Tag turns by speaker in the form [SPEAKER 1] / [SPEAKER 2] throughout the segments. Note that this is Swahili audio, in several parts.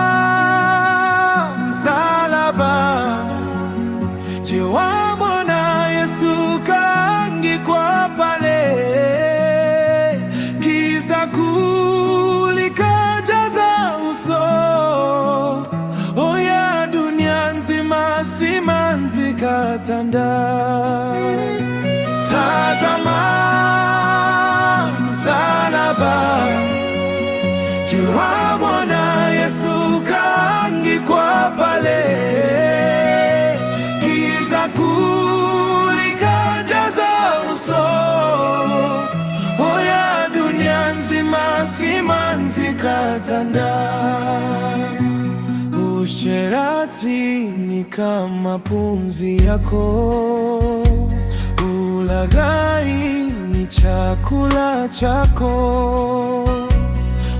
[SPEAKER 1] Tazama msalaba, jiwe la Bwana Yesu kaangikwa pale, giza kuu likajaza uso. Oya, dunia nzima simanzi katanda. Tazama msalaba, jiwe la Bwana Yesu kaangikwa pale, giza kuu likajaza uso. Oya, dunia nzima simanzi katanda. Usherati ni kama pumzi yako, ulaghai ni chakula chako,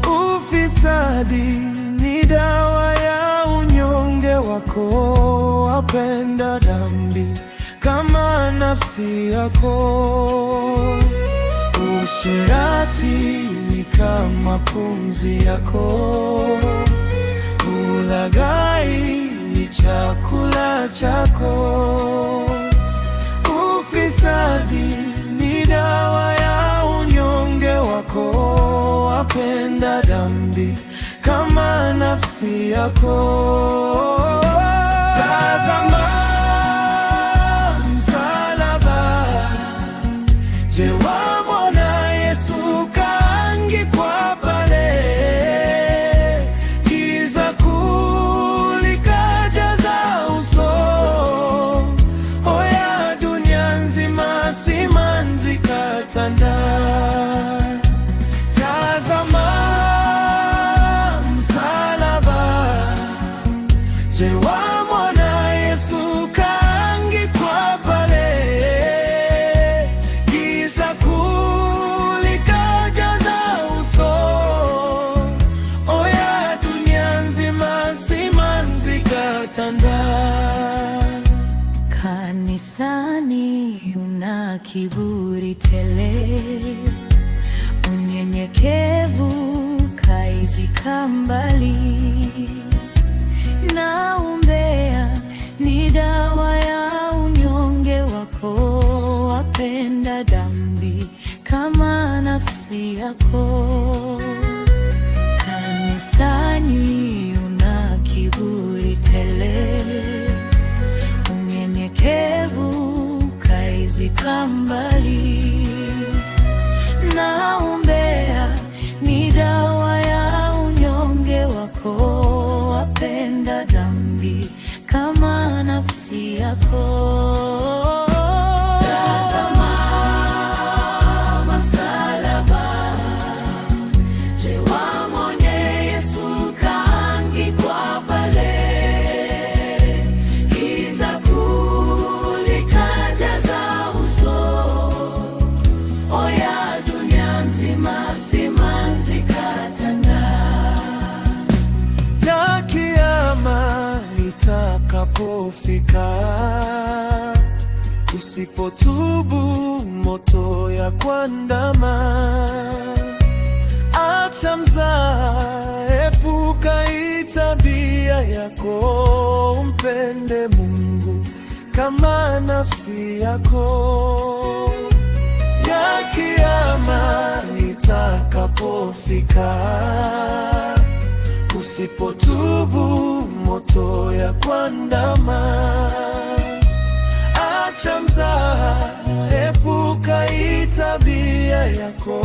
[SPEAKER 1] ufisadi ni dawa ya unyonge wako, wapenda dhambi kama nafsi yako. Usherati ni kama pumzi yako, ulaghai ni chakula chako, ufisadi ni dawa ya unyonge wako, wapenda dhambi kama nafsi yako. Tazama msalaba, jiwe la Bwana Yesu kaangikwa pale, giza kuu likajaza uso. Oya, dunia nzima simanzi katanda. Tazama msalaba, jiwe la Bwana Yesu kaangikwa pale, giza kuu likajaza uso. Oya, dunia nzima simanzi katanda.
[SPEAKER 2] Kanisani una kiburi tele, unyenyekevu kaizika mbali, na umbea ni dawa ya unyonge wako, wapenda dhambi kama nafsi yako. Kanisani una kiburi tele, unyenyekevu kaizika mbali, na umbea ni dawa ya unyonge wako, wapenda dhambi kama nafsi yako. Tazama msalaba, jiwe la Bwana Yesu kaangikwa pale, giza kuu likajaza uso. Oya, dunia nzima simanzi katanda.
[SPEAKER 1] Na kiyama itakapofika, usipotubu moto ya kuandama. Acha mzaha, epuka hii tabia yako, umpende Mungu kama nafsi yako. Ya kiyama itakapofika, usipotubu moto ya kuandama. Acha mzaha, epuka hii tabia yako,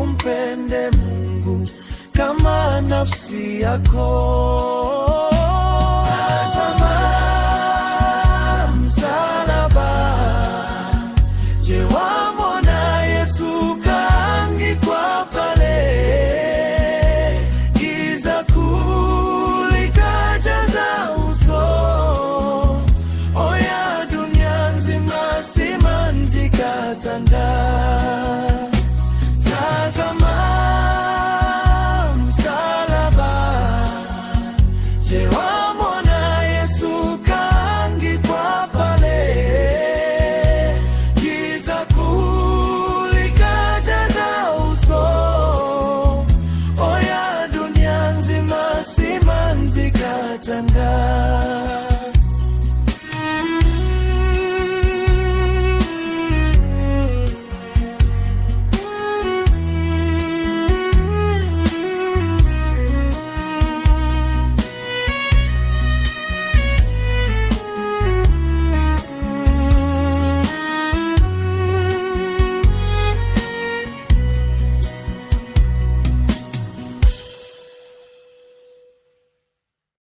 [SPEAKER 1] umpende Mungu kama nafsi yako.